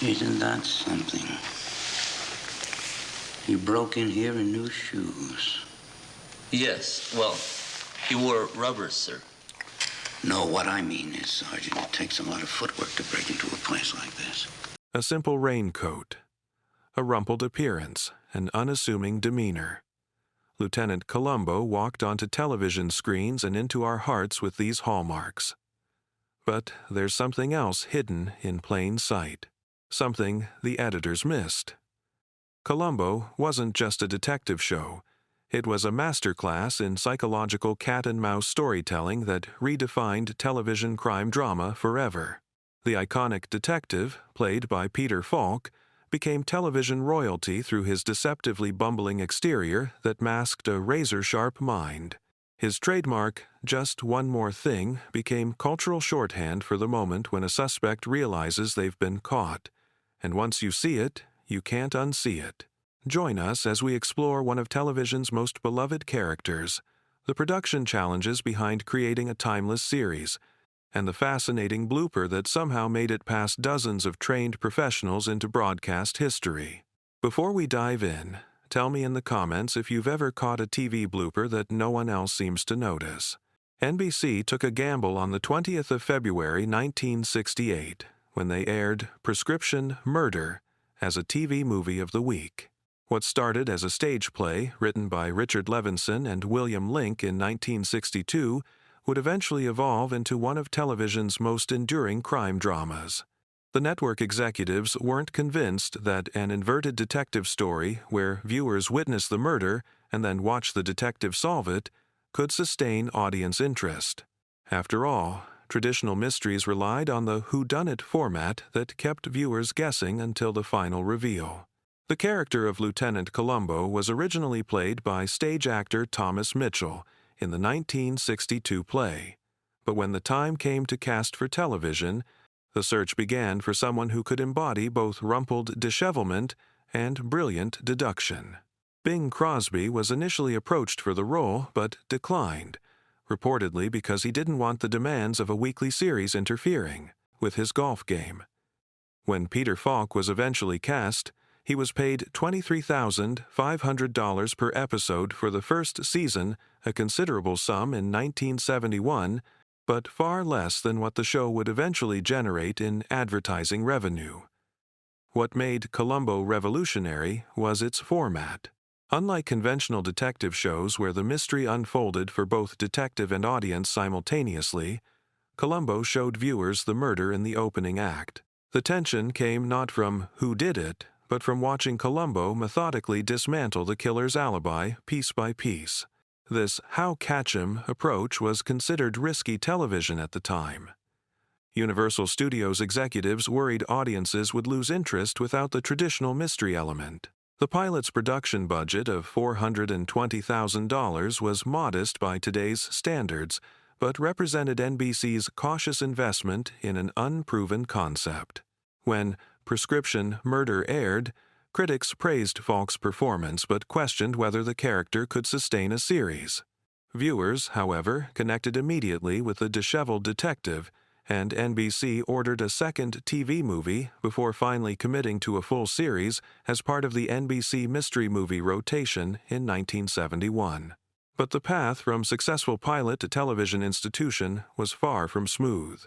Isn't that something? He broke in here in new shoes. Yes, well, he wore rubbers, sir. No, what I mean is, Sergeant, it takes a lot of footwork to break into a place like this. A simple raincoat, a rumpled appearance, an unassuming demeanor. Lieutenant Columbo walked onto television screens and into our hearts with these hallmarks. But there's something else hidden in plain sight, something the editors missed. Columbo wasn't just a detective show. It was a masterclass in psychological cat-and-mouse storytelling that redefined television crime drama forever. The iconic detective, played by Peter Falk, became television royalty through his deceptively bumbling exterior that masked a razor-sharp mind. His trademark, "just one more thing," became cultural shorthand for the moment when a suspect realizes they've been caught. And once you see it, you can't unsee it. Join us as we explore one of television's most beloved characters, the production challenges behind creating a timeless series, and the fascinating blooper that somehow made it past dozens of trained professionals into broadcast history. Before we dive in, tell me in the comments if you've ever caught a TV blooper that no one else seems to notice. NBC took a gamble on the 20th of February 1968 when they aired Prescription Murder as a TV movie of the week. What started as a stage play written by Richard Levinson and William Link in 1962 would eventually evolve into one of television's most enduring crime dramas. The network executives weren't convinced that an inverted detective story where viewers witness the murder and then watch the detective solve it could sustain audience interest. After all, traditional mysteries relied on the whodunit format that kept viewers guessing until the final reveal. The character of Lieutenant Columbo was originally played by stage actor Thomas Mitchell in the 1962 play. But when the time came to cast for television, the search began for someone who could embody both rumpled dishevelment and brilliant deduction. Bing Crosby was initially approached for the role but declined, reportedly because he didn't want the demands of a weekly series interfering with his golf game. When Peter Falk was eventually cast, he was paid $23,500 per episode for the first season, a considerable sum in 1971, but far less than what the show would eventually generate in advertising revenue. What made Columbo revolutionary was its format. Unlike conventional detective shows where the mystery unfolded for both detective and audience simultaneously, Columbo showed viewers the murder in the opening act. The tension came not from who did it, but from watching Columbo methodically dismantle the killer's alibi piece by piece. This how-catch-'em approach was considered risky television at the time. Universal Studios executives worried audiences would lose interest without the traditional mystery element. The pilot's production budget of $420,000 was modest by today's standards, but represented NBC's cautious investment in an unproven concept. When Prescription Murder aired, critics praised Falk's performance but questioned whether the character could sustain a series. Viewers, however, connected immediately with the disheveled detective, and NBC ordered a second TV movie before finally committing to a full series as part of the NBC mystery movie rotation in 1971. But the path from successful pilot to television institution was far from smooth.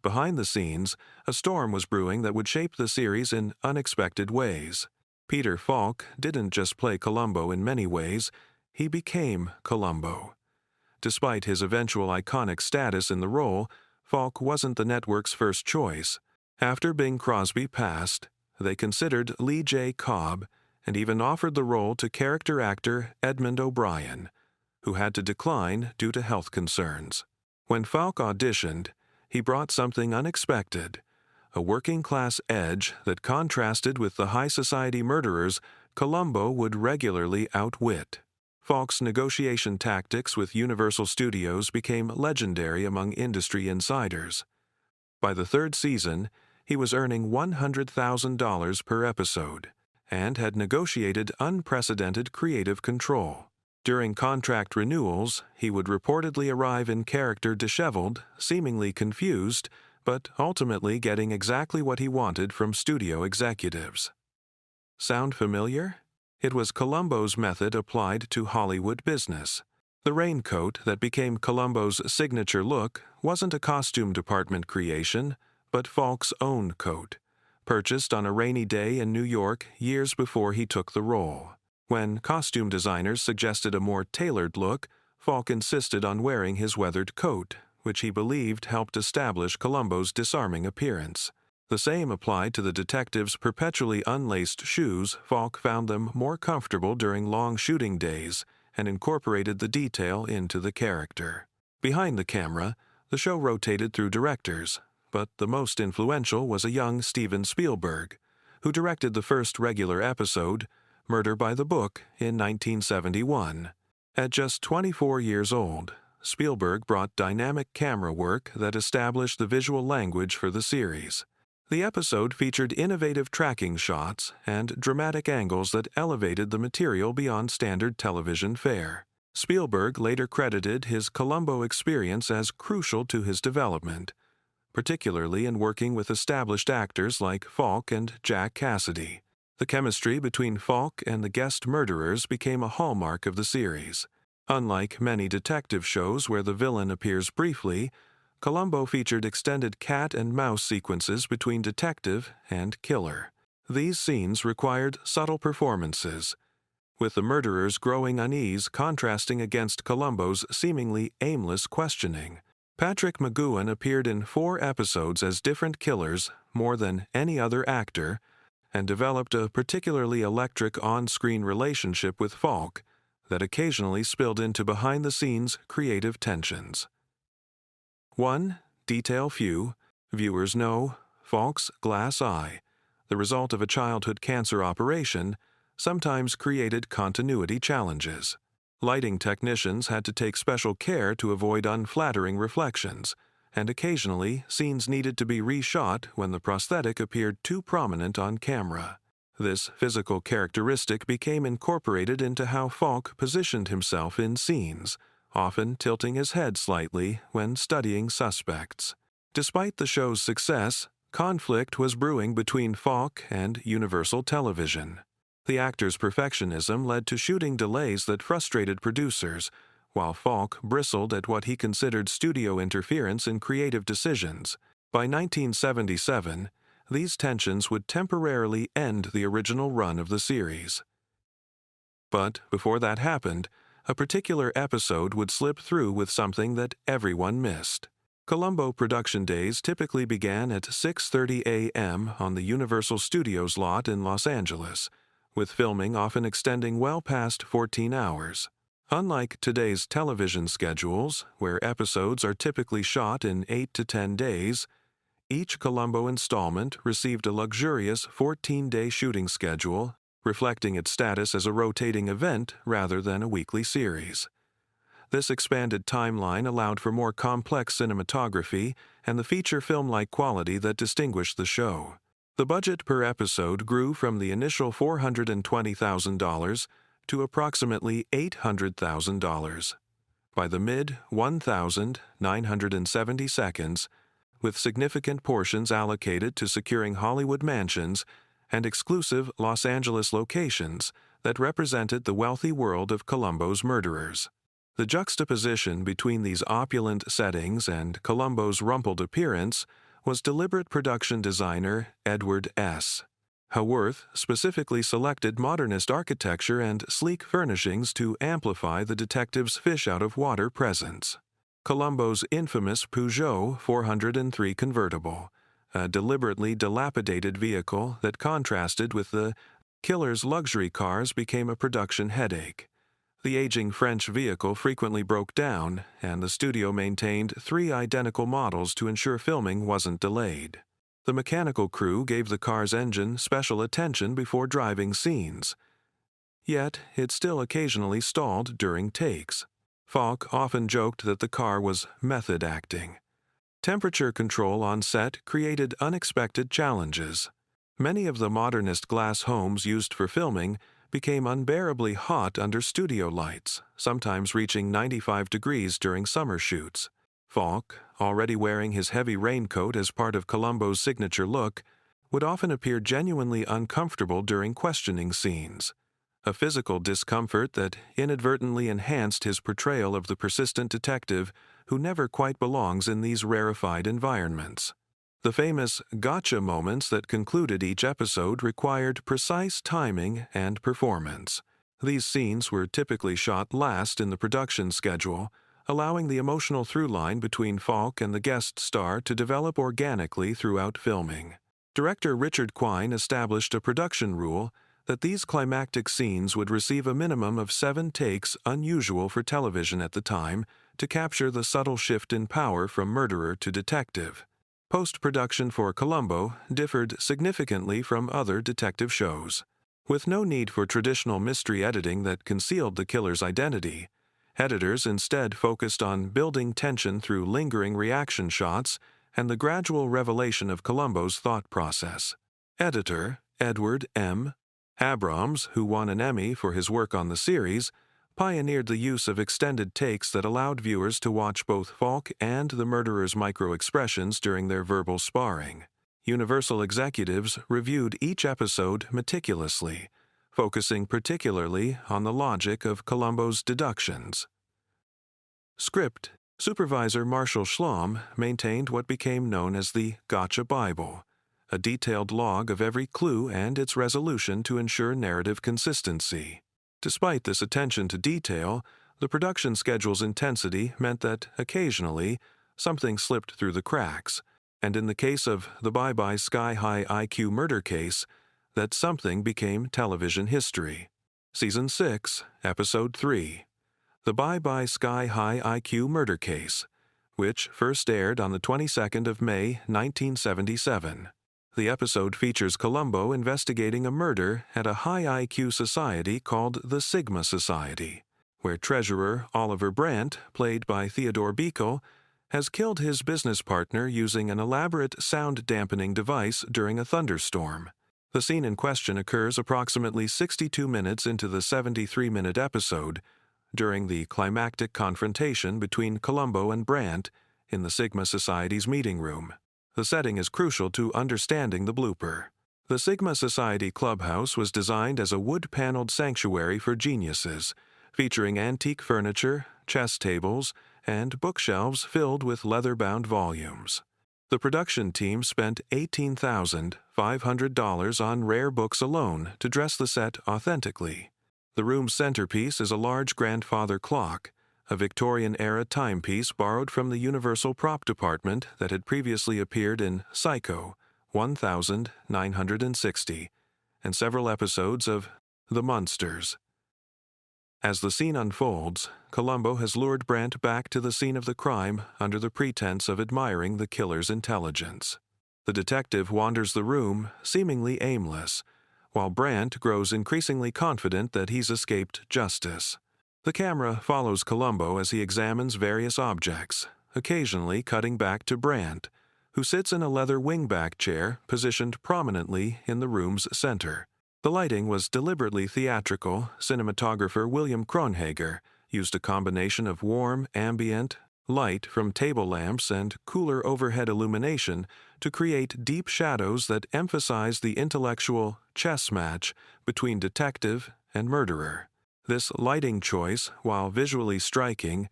Behind the scenes, a storm was brewing that would shape the series in unexpected ways. Peter Falk didn't just play Columbo in many ways, he became Columbo. Despite his eventual iconic status in the role, Falk wasn't the network's first choice. After Bing Crosby passed, they considered Lee J. Cobb and even offered the role to character actor Edmund O'Brien, who had to decline due to health concerns. When Falk auditioned, he brought something unexpected, a working-class edge that contrasted with the high-society murderers Columbo would regularly outwit. Falk's negotiation tactics with Universal Studios became legendary among industry insiders. By the third season, he was earning $100,000 per episode and had negotiated unprecedented creative control. During contract renewals, he would reportedly arrive in character disheveled, seemingly confused, but ultimately getting exactly what he wanted from studio executives. Sound familiar? It was Columbo's method applied to Hollywood business. The raincoat that became Columbo's signature look wasn't a costume department creation, but Falk's own coat, purchased on a rainy day in New York years before he took the role. When costume designers suggested a more tailored look, Falk insisted on wearing his weathered coat, which he believed helped establish Columbo's disarming appearance. The same applied to the detective's perpetually unlaced shoes. Falk found them more comfortable during long shooting days and incorporated the detail into the character. Behind the camera, the show rotated through directors, but the most influential was a young Steven Spielberg, who directed the first regular episode, Murder by the Book, in 1971. At just 24 years old, Spielberg brought dynamic camera work that established the visual language for the series. The episode featured innovative tracking shots and dramatic angles that elevated the material beyond standard television fare. Spielberg later credited his Columbo experience as crucial to his development, particularly in working with established actors like Falk and Jack Cassidy. The chemistry between Falk and the guest murderers became a hallmark of the series. Unlike many detective shows where the villain appears briefly, Columbo featured extended cat and mouse sequences between detective and killer. These scenes required subtle performances, with the murderer's growing unease contrasting against Columbo's seemingly aimless questioning. Patrick McGoohan appeared in 4 episodes as different killers more than any other actor, and developed a particularly electric on-screen relationship with Falk that occasionally spilled into behind-the-scenes creative tensions. 1. Detail few. Viewers know Falk's glass eye, the result of a childhood cancer operation, sometimes created continuity challenges. Lighting technicians had to take special care to avoid unflattering reflections, and occasionally scenes needed to be reshot when the prosthetic appeared too prominent on camera. This physical characteristic became incorporated into how Falk positioned himself in scenes, often tilting his head slightly when studying suspects. Despite the show's success, conflict was brewing between Falk and Universal Television. The actor's perfectionism led to shooting delays that frustrated producers, while Falk bristled at what he considered studio interference in creative decisions. By 1977, these tensions would temporarily end the original run of the series. But before that happened, a particular episode would slip through with something that everyone missed. Columbo production days typically began at 6:30 a.m. on the Universal Studios lot in Los Angeles, with filming often extending well past 14 hours. Unlike today's television schedules, where episodes are typically shot in 8 to 10 days, each Columbo installment received a luxurious 14-day shooting schedule, reflecting its status as a rotating event rather than a weekly series. This expanded timeline allowed for more complex cinematography and the feature film-like quality that distinguished the show. The budget per episode grew from the initial $420,000 to approximately $800,000. By the mid-1970s, with significant portions allocated to securing Hollywood mansions and exclusive Los Angeles locations that represented the wealthy world of Columbo's murderers. The juxtaposition between these opulent settings and Columbo's rumpled appearance was deliberate production designer Edward S. Haworth specifically selected modernist architecture and sleek furnishings to amplify the detective's fish-out-of-water presence. Columbo's infamous Peugeot 403 convertible, a deliberately dilapidated vehicle that contrasted with the killer's luxury cars, became a production headache. The aging French vehicle frequently broke down, and the studio maintained 3 identical models to ensure filming wasn't delayed. The mechanical crew gave the car's engine special attention before driving scenes. Yet, it still occasionally stalled during takes. Falk often joked that the car was method acting. Temperature control on set created unexpected challenges. Many of the modernist glass homes used for filming became unbearably hot under studio lights, sometimes reaching 95 degrees during summer shoots. Falk, already wearing his heavy raincoat as part of Columbo's signature look, would often appear genuinely uncomfortable during questioning scenes, a physical discomfort that inadvertently enhanced his portrayal of the persistent detective who never quite belongs in these rarefied environments. The famous gotcha moments that concluded each episode required precise timing and performance. These scenes were typically shot last in the production schedule, allowing the emotional through line between Falk and the guest star to develop organically throughout filming. Director Richard Quine established a production rule that these climactic scenes would receive a minimum of 7 takes, unusual for television at the time, to capture the subtle shift in power from murderer to detective. Post-production for Columbo differed significantly from other detective shows. With no need for traditional mystery editing that concealed the killer's identity, editors instead focused on building tension through lingering reaction shots and the gradual revelation of Columbo's thought process. Editor Edward M. Abrams, who won an Emmy for his work on the series, pioneered the use of extended takes that allowed viewers to watch both Falk and the murderer's micro-expressions during their verbal sparring. Universal executives reviewed each episode meticulously, focusing particularly on the logic of Columbo's deductions. Script Supervisor Marshall Schlom maintained what became known as the Gotcha Bible, a detailed log of every clue and its resolution to ensure narrative consistency. Despite this attention to detail, the production schedule's intensity meant that, occasionally, something slipped through the cracks, and in the case of the Bye Bye Sky High IQ murder case, that something became television history. Season 6, Episode 3, The Bye Bye Sky High IQ Murder Case, which first aired on the 22nd of May, 1977. The episode features Columbo investigating a murder at a high IQ society called the Sigma Society, where treasurer Oliver Brandt, played by Theodore Bickel, has killed his business partner using an elaborate sound-dampening device during a thunderstorm. The scene in question occurs approximately 62 minutes into the 73-minute episode, during the climactic confrontation between Columbo and Brandt in the Sigma Society's meeting room. The setting is crucial to understanding the blooper. The Sigma Society clubhouse was designed as a wood-paneled sanctuary for geniuses, featuring antique furniture, chess tables, and bookshelves filled with leather-bound volumes. The production team spent $18,500 on rare books alone to dress the set authentically. The room's centerpiece is a large grandfather clock, a Victorian-era timepiece borrowed from the Universal prop department that had previously appeared in Psycho, 1960, and several episodes of The Munsters. As the scene unfolds, Columbo has lured Brandt back to the scene of the crime under the pretense of admiring the killer's intelligence. The detective wanders the room, seemingly aimless, while Brandt grows increasingly confident that he's escaped justice. The camera follows Columbo as he examines various objects, occasionally cutting back to Brandt, who sits in a leather wingback chair positioned prominently in the room's center. The lighting was deliberately theatrical. Cinematographer William Kronhager used a combination of warm, ambient light from table lamps and cooler overhead illumination to create deep shadows that emphasize the intellectual chess match between detective and murderer. This lighting choice, while visually striking,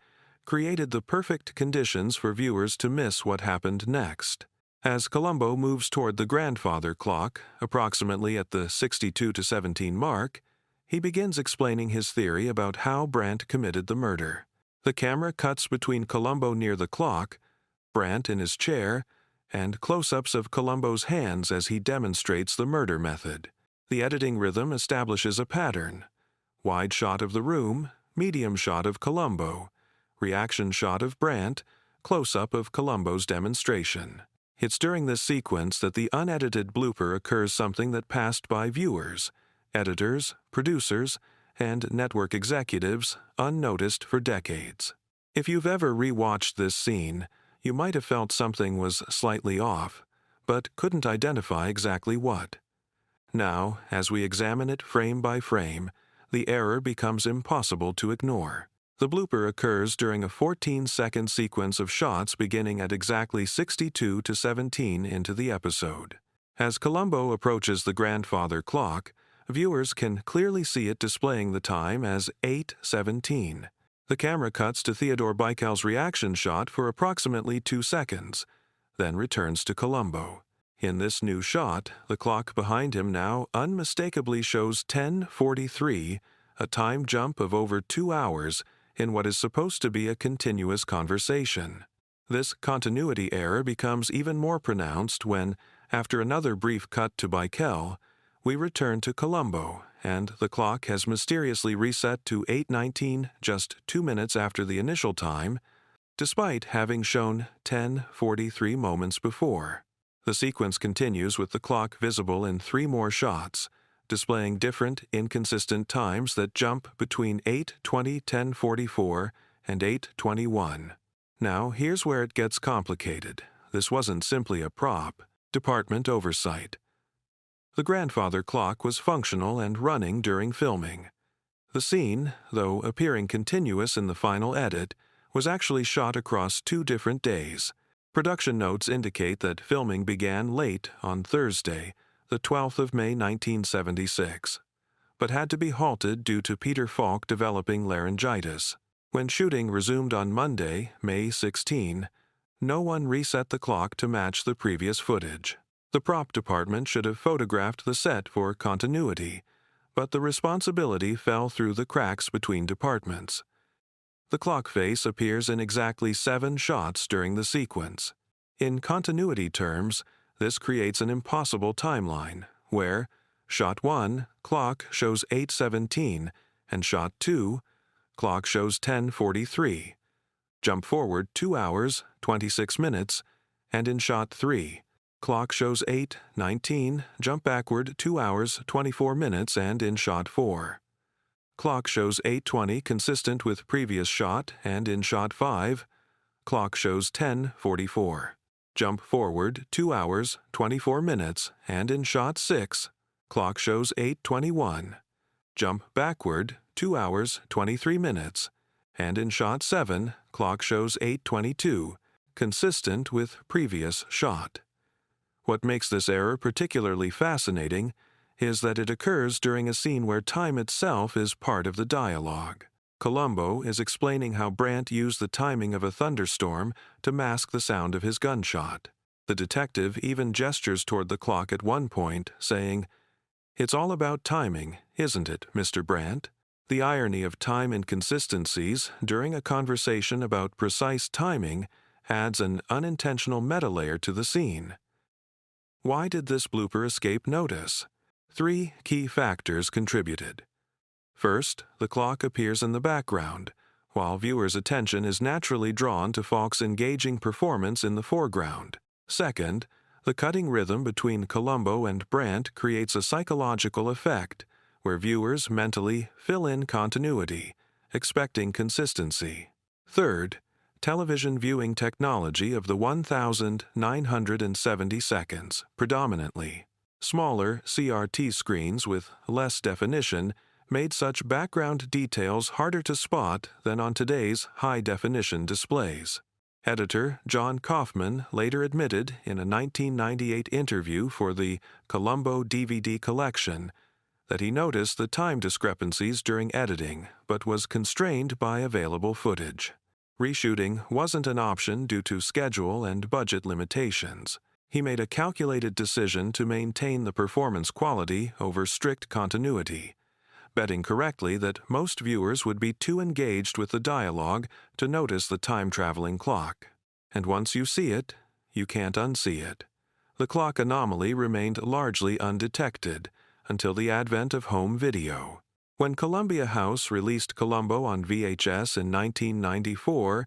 created the perfect conditions for viewers to miss what happened next. As Columbo moves toward the grandfather clock, approximately at the 62-17 mark, he begins explaining his theory about how Brandt committed the murder. The camera cuts between Columbo near the clock, Brandt in his chair, and close-ups of Columbo's hands as he demonstrates the murder method. The editing rhythm establishes a pattern: wide shot of the room, medium shot of Columbo, reaction shot of Brandt, close-up of Columbo's demonstration. It's during this sequence that the unedited blooper occurs, something that passed by viewers, editors, producers, and network executives unnoticed for decades. If you've ever rewatched this scene, you might have felt something was slightly off, but couldn't identify exactly what. Now, as we examine it frame by frame, the error becomes impossible to ignore. The blooper occurs during a 14-second sequence of shots beginning at exactly 62 to 17 into the episode. As Columbo approaches the grandfather clock, viewers can clearly see it displaying the time as 8:17. The camera cuts to Theodore Beikel's reaction shot for approximately 2 seconds, then returns to Columbo. In this new shot, the clock behind him now unmistakably shows 10:43, a time jump of over 2 hours in what is supposed to be a continuous conversation. This continuity error becomes even more pronounced when, after another brief cut to Beikel, we return to Columbo, and the clock has mysteriously reset to 8:19 just 2 minutes after the initial time, despite having shown 10:43 moments before. The sequence continues with the clock visible in 3 more shots, displaying different, inconsistent times that jump between 8:20, 10:44, and 8:21. Now, here's where it gets complicated. This wasn't simply a prop, department oversight. The grandfather clock was functional and running during filming. The scene, though appearing continuous in the final edit, was actually shot across 2 different days. Production notes indicate that filming began late on Thursday, the 12th of May 1976, but had to be halted due to Peter Falk developing laryngitis. When shooting resumed on Monday, May 16, no one reset the clock to match the previous footage. The prop department should have photographed the set for continuity, but the responsibility fell through the cracks between departments. The clock face appears in exactly 7 shots during the sequence. In continuity terms, this creates an impossible timeline, where shot 1, clock shows 8:17, and shot 2, clock shows 10:43. Jump forward 2 hours, 26 minutes, and in shot 3, clock shows 8:19, jump backward 2 hours, 24 minutes, and in shot 4. Clock shows 8:20 consistent with previous shot, and in shot 5, clock shows 10:44. Jump forward 2 hours, 24 minutes, and in shot 6, clock shows 8:21. Jump backward 2 hours, 23 minutes, and in shot 7, clock shows 8:22, consistent with previous shot. What makes this error particularly fascinating is that it occurs during a scene where time itself is part of the dialogue. Columbo is explaining how Brandt used the timing of a thunderstorm to mask the sound of his gunshot. The detective even gestures toward the clock at one point, saying, "It's all about timing, isn't it, Mr. Brandt?" The irony of time inconsistencies during a conversation about precise timing adds an unintentional meta layer to the scene. Why did this blooper escape notice? 3 key factors contributed. First, the clock appears in the background, while viewers' attention is naturally drawn to Falk's engaging performance in the foreground. Second, the cutting rhythm between Columbo and Brandt creates a psychological effect, where viewers mentally fill in continuity, expecting consistency. Third, television viewing technology of the 1,970 seconds, predominantly. Smaller CRT screens with less definition made such background details harder to spot than on today's high-definition displays. Editor John Kaufman later admitted in a 1998 interview for the Columbo DVD collection that he noticed the time discrepancies during editing but was constrained by available footage. Reshooting wasn't an option due to schedule and budget limitations. He made a calculated decision to maintain the performance quality over strict continuity, betting correctly that most viewers would be too engaged with the dialogue to notice the time-traveling clock. And once you see it, you can't unsee it. The clock anomaly remained largely undetected until the advent of home video. When Columbia House released Columbo on VHS in 1994,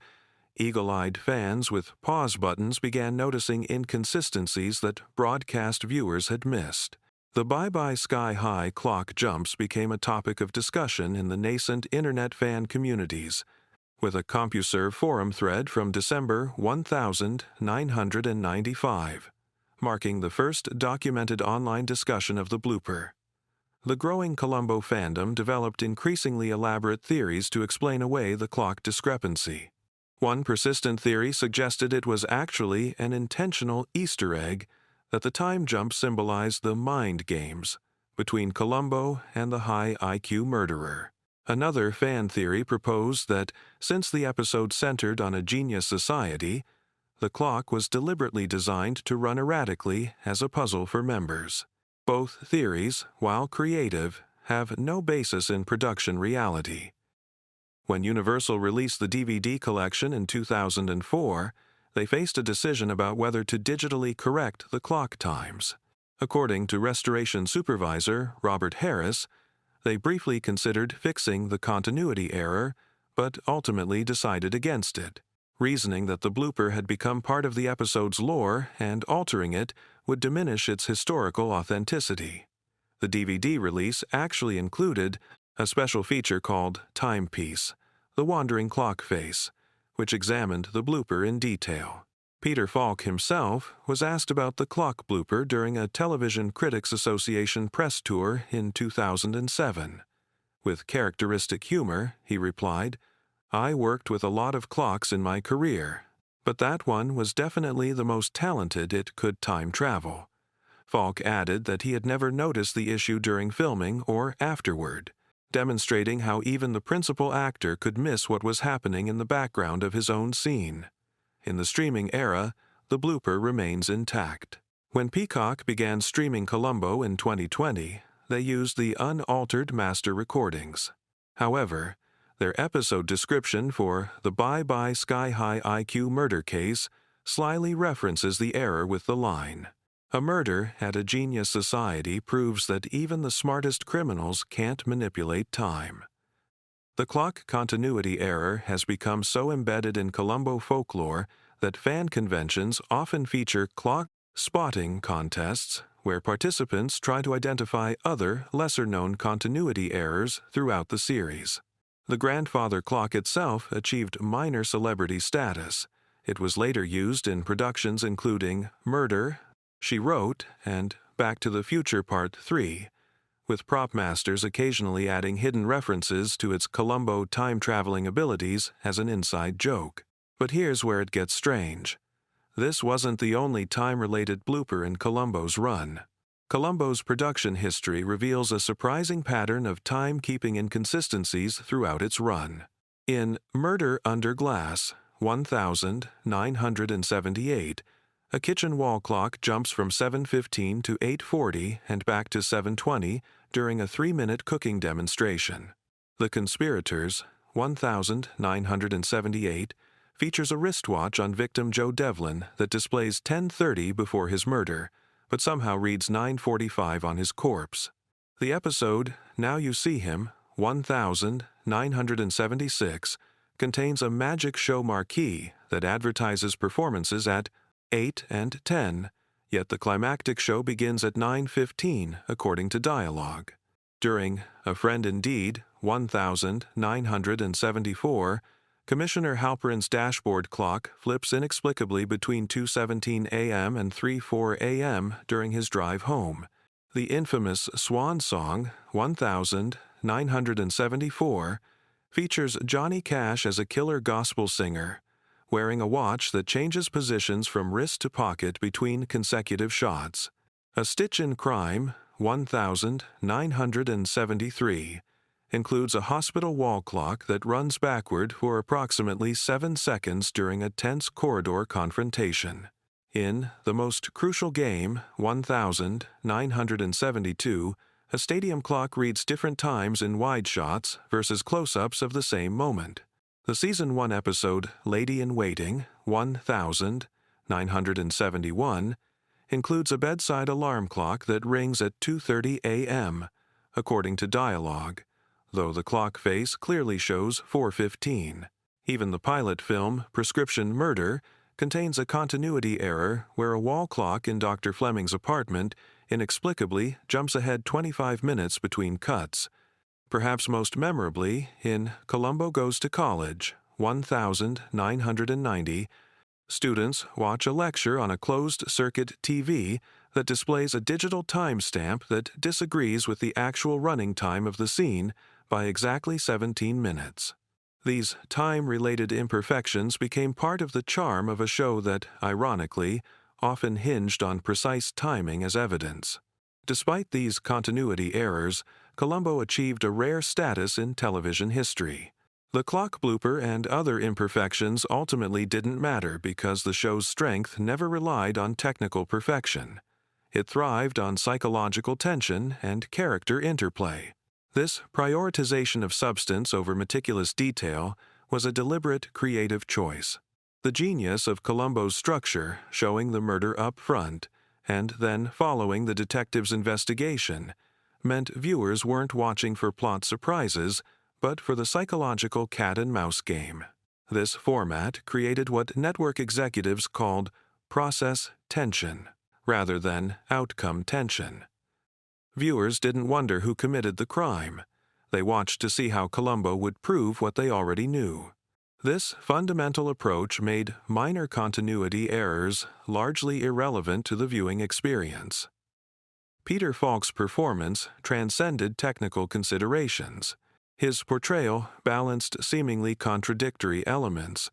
eagle-eyed fans with pause buttons began noticing inconsistencies that broadcast viewers had missed. The Bye-Bye Sky High clock jumps became a topic of discussion in the nascent internet fan communities, with a CompuServe forum thread from December 1995, marking the first documented online discussion of the blooper. The growing Columbo fandom developed increasingly elaborate theories to explain away the clock discrepancy. One persistent theory suggested it was actually an intentional Easter egg that the time jump symbolized the mind games between Columbo and the high IQ murderer. Another fan theory proposed that since the episode centered on a genius society, the clock was deliberately designed to run erratically as a puzzle for members. Both theories, while creative, have no basis in production reality. When Universal released the DVD collection in 2004, they faced a decision about whether to digitally correct the clock times. According to restoration supervisor Robert Harris, they briefly considered fixing the continuity error, but ultimately decided against it, reasoning that the blooper had become part of the episode's lore and altering it would diminish its historical authenticity. The DVD release actually included a special feature called Timepiece, the Wandering Clock Face, which examined the blooper in detail. Peter Falk himself was asked about the clock blooper during a Television Critics Association press tour in 2007. With characteristic humor, he replied, "I worked with a lot of clocks in my career, but that one was definitely the most talented. It could time travel." Falk added that he had never noticed the issue during filming or afterward, demonstrating how even the principal actor could miss what was happening in the background of his own scene. In the streaming era, the blooper remains intact. When Peacock began streaming Columbo in 2020, they used the unaltered master recordings. However, their episode description for the Bye Bye Sky High IQ murder case slyly references the error with the line, "A murder at a genius society proves that even the smartest criminals can't manipulate time." The clock continuity error has become so embedded in Columbo folklore that fan conventions often feature clock spotting contests where participants try to identify other, lesser-known continuity errors throughout the series. The grandfather clock itself achieved minor celebrity status. It was later used in productions including Murder, She Wrote, and Back to the Future Part 3, with prop masters occasionally adding hidden references to its Columbo time-traveling abilities as an inside joke. But here's where it gets strange. This wasn't the only time-related blooper in Columbo's run. Columbo's production history reveals a surprising pattern of time-keeping inconsistencies throughout its run. In Murder Under Glass, 1978, a kitchen wall clock jumps from 7:15 to 8:40 and back to 7:20 during a 3-minute cooking demonstration. The Conspirators, 1978, features a wristwatch on victim Joe Devlin that displays 10:30 before his murder, but somehow reads 9:45 on his corpse. The episode, Now You See Him, 1976, contains a magic show marquee that advertises performances at 8 and 10, yet the climactic show begins at 9:15 according to dialogue. During A Friend Indeed, 1974, Commissioner Halperin's dashboard clock flips inexplicably between 2:17 a.m. and 3:04 a.m. during his drive home. The infamous Swan Song, 1974, features Johnny Cash as a killer gospel singer, wearing a watch that changes positions from wrist to pocket between consecutive shots. A Stitch in Crime, 1973, includes a hospital wall clock that runs backward for approximately 7 seconds during a tense corridor confrontation. In The Most Crucial Game, 1972, a stadium clock reads different times in wide shots versus close-ups of the same moment. The Season 1 episode Lady in Waiting, 1971, includes a bedside alarm clock that rings at 2:30 a.m., according to dialogue, though the clock face clearly shows 4:15. Even the pilot film, Prescription Murder, contains a continuity error where a wall clock in Dr. Fleming's apartment inexplicably jumps ahead 25 minutes between cuts. Perhaps most memorably, in Columbo Goes to College, 1990, students watch a lecture on a closed-circuit TV that displays a digital timestamp that disagrees with the actual running time of the scene by exactly 17 minutes. These time-related imperfections became part of the charm of a show that, ironically, often hinged on precise timing as evidence. Despite these continuity errors, Columbo achieved a rare status in television history. The clock blooper and other imperfections ultimately didn't matter because the show's strength never relied on technical perfection. It thrived on psychological tension and character interplay. This prioritization of substance over meticulous detail was a deliberate creative choice. The genius of Columbo's structure, showing the murder up front, and then following the detective's investigation, meant viewers weren't watching for plot surprises, but for the psychological cat-and-mouse game. This format created what network executives called process tension, rather than outcome tension. Viewers didn't wonder who committed the crime. They watched to see how Columbo would prove what they already knew. This fundamental approach made minor continuity errors largely irrelevant to the viewing experience. Peter Falk's performance transcended technical considerations. His portrayal balanced seemingly contradictory elements.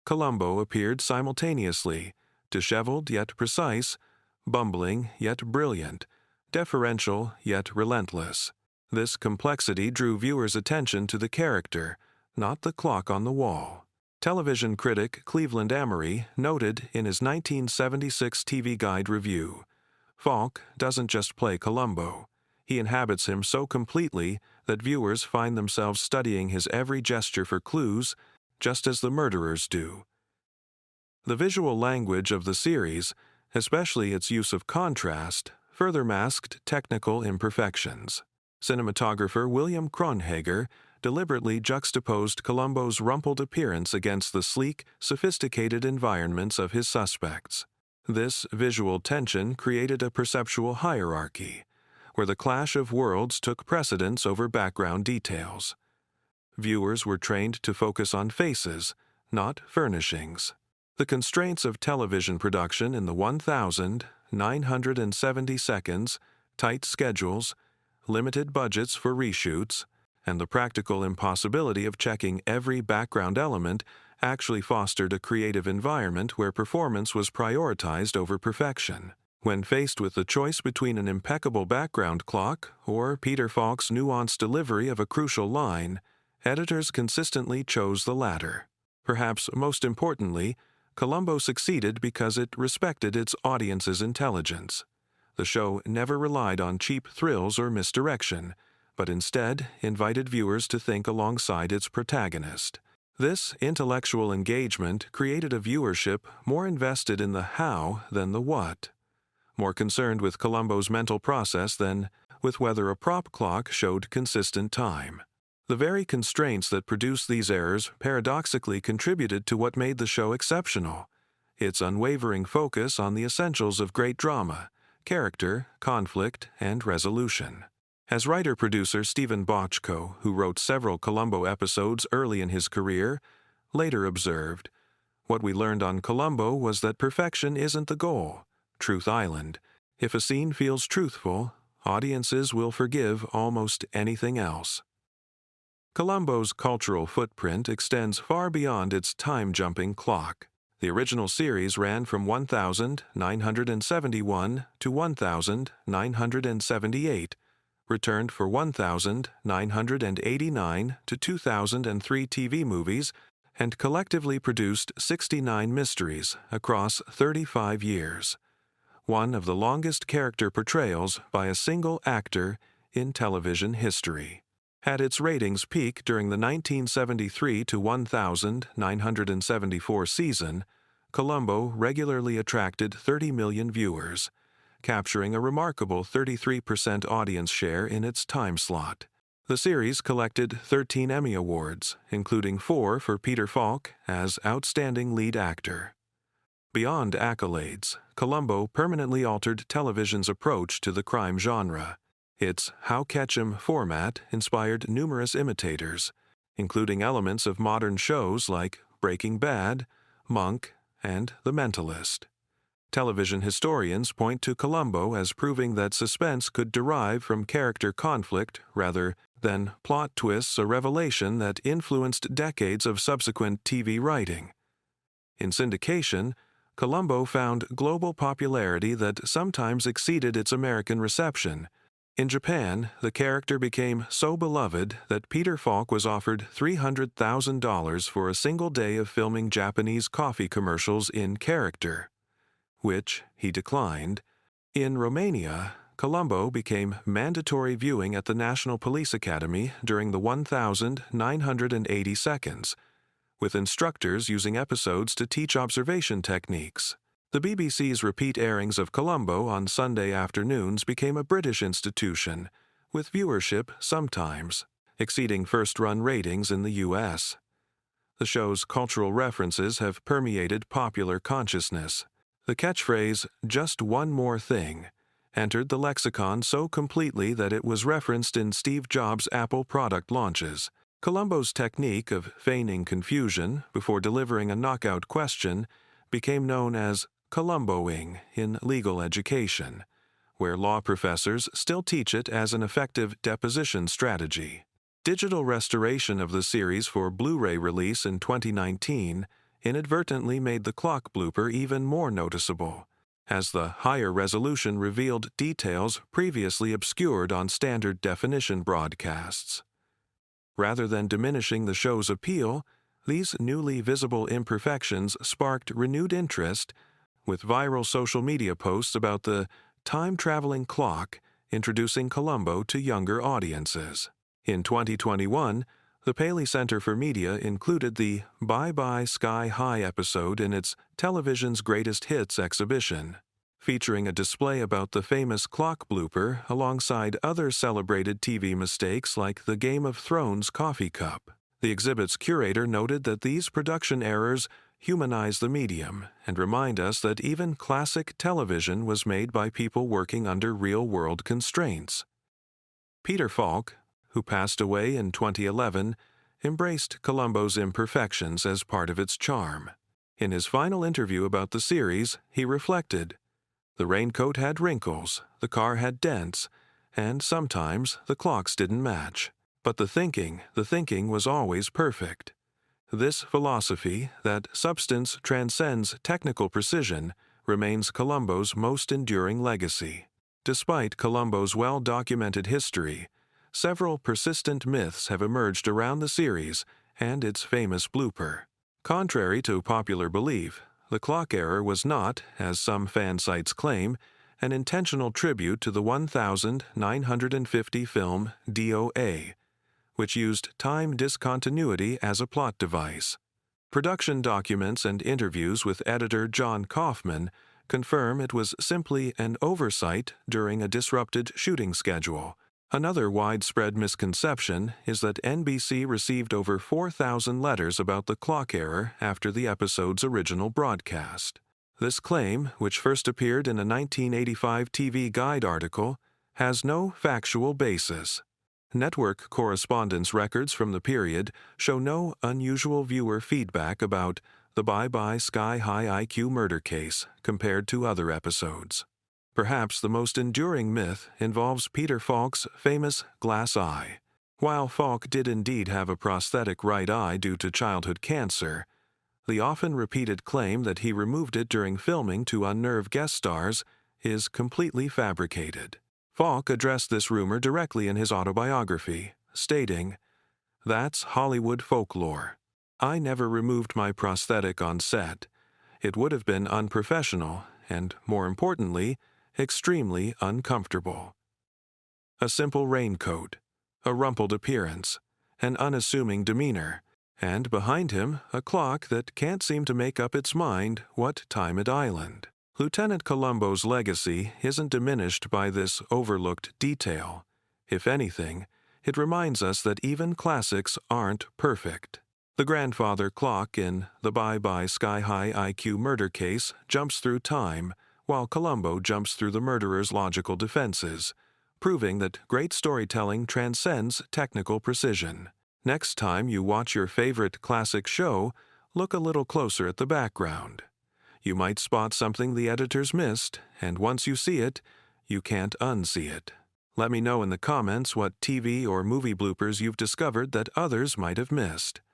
Columbo appeared simultaneously, disheveled yet precise, bumbling yet brilliant, deferential yet relentless. This complexity drew viewers' attention to the character, not the clock on the wall. Television critic Cleveland Amory noted in his 1976 TV Guide review, "Falk doesn't just play Columbo. He inhabits him so completely that viewers find themselves studying his every gesture for clues, just as the murderers do." The visual language of the series, especially its use of contrast, further masked technical imperfections. Cinematographer William Kronhager deliberately juxtaposed Columbo's rumpled appearance against the sleek, sophisticated environments of his suspects. This visual tension created a perceptual hierarchy, where the clash of worlds took precedence over background details. Viewers were trained to focus on faces, not furnishings. The constraints of television production in the 1,970 seconds, tight schedules, limited budgets for reshoots, and the practical impossibility of checking every background element actually fostered a creative environment where performance was prioritized over perfection. When faced with the choice between an impeccable background clock or Peter Falk's nuanced delivery of a crucial line, editors consistently chose the latter. Perhaps most importantly, Columbo succeeded because it respected its audience's intelligence. The show never relied on cheap thrills or misdirection, but instead invited viewers to think alongside its protagonist. This intellectual engagement created a viewership more invested in the how than the what, more concerned with Columbo's mental process than with whether a prop clock showed consistent time. The very constraints that produced these errors paradoxically contributed to what made the show exceptional: its unwavering focus on the essentials of great drama, character, conflict, and resolution. As writer-producer Stephen Bochco, who wrote several Columbo episodes early in his career, later observed, "What we learned on Columbo was that perfection isn't the goal. Truth Island. If a scene feels truthful, audiences will forgive almost anything else." Columbo's cultural footprint extends far beyond its time-jumping clock. The original series ran from 1971 to 1978, returned for 1989 to 2003 TV movies, and collectively produced 69 mysteries across 35 years, one of the longest character portrayals by a single actor in television history. At its ratings peak during the 1973 to 1974 season, Columbo regularly attracted 30 million viewers, capturing a remarkable 33% audience share in its time slot. The series collected 13 Emmy Awards, including 4 for Peter Falk as Outstanding Lead Actor. Beyond accolades, Columbo permanently altered television's approach to the crime genre. Its How Catch 'Em format inspired numerous imitators, including elements of modern shows like Breaking Bad, Monk, and The Mentalist. Television historians point to Columbo as proving that suspense could derive from character conflict rather than plot twists, a revelation that influenced decades of subsequent TV writing. In syndication, Columbo found global popularity that sometimes exceeded its American reception. In Japan, the character became so beloved that Peter Falk was offered $300,000 for a single day of filming Japanese coffee commercials in character, which he declined. In Romania, Columbo became mandatory viewing at the National Police Academy during the 1,980 seconds, with instructors using episodes to teach observation techniques. The BBC's repeat airings of Columbo on Sunday afternoons became a British institution, with viewership sometimes exceeding first-run ratings in the U.S. The show's cultural references have permeated popular consciousness. The catchphrase, "just one more thing," entered the lexicon so completely that it was referenced in Steve Jobs' Apple product launches. Columbo's technique of feigning confusion before delivering a knockout question became known as Columboing in legal education, where law professors still teach it as an effective deposition strategy. Digital restoration of the series for Blu-ray release in 2019 inadvertently made the clock blooper even more noticeable, as the higher resolution revealed details previously obscured on standard definition broadcasts. Rather than diminishing the show's appeal, these newly visible imperfections sparked renewed interest, with viral social media posts about the time-traveling clock introducing Columbo to younger audiences. In 2021, the Paley Center for Media included the Bye Bye Sky High episode in its Television's Greatest Hits exhibition, featuring a display about the famous clock blooper alongside other celebrated TV mistakes like the Game of Thrones coffee cup. The exhibit's curator noted that these production errors humanize the medium and remind us that even classic television was made by people working under real-world constraints. Peter Falk, who passed away in 2011, embraced Columbo's imperfections as part of its charm. In his final interview about the series, he reflected, "The raincoat had wrinkles, the car had dents, and sometimes the clocks didn't match. But the thinking was always perfect." This philosophy, that substance transcends technical precision, remains Columbo's most enduring legacy. Despite Columbo's well-documented history, several persistent myths have emerged around the series and its famous blooper. Contrary to popular belief, the clock error was not, as some fan sites claim, an intentional tribute to the 1950 film DOA, which used time discontinuity as a plot device. Production documents and interviews with editor John Kaufman confirm it was simply an oversight during a disrupted shooting schedule. Another widespread misconception is that NBC received over 4,000 letters about the clock error after the episode's original broadcast. This claim, which first appeared in a 1985 TV Guide article, has no factual basis. Network correspondence records from the period show no unusual viewer feedback about the Bye Bye Sky High IQ murder case compared to other episodes. Perhaps the most enduring myth involves Peter Falk's famous glass eye. While Falk did indeed have a prosthetic right eye due to childhood cancer, the often repeated claim that he removed it during filming to unnerve guest stars is completely fabricated. Falk addressed this rumor directly in his autobiography, stating, "That's Hollywood folklore. I never removed my prosthetic on set. It would have been unprofessional and, more importantly, extremely uncomfortable." A simple raincoat, a rumpled appearance, an unassuming demeanor, and behind him a clock that can't seem to make up its mind what time it island. Lieutenant Columbo's legacy isn't diminished by this overlooked detail. If anything, it reminds us that even classics aren't perfect. The grandfather clock in the Bye Bye Sky High IQ murder case jumps through time, while Columbo jumps through the murderer's logical defenses, proving that great storytelling transcends technical precision. Next time you watch your favorite classic show, look a little closer at the background. You might spot something the editors missed, and once you see it, you can't unsee it. Let me know in the comments what TV or movie bloopers you've discovered that others might have missed.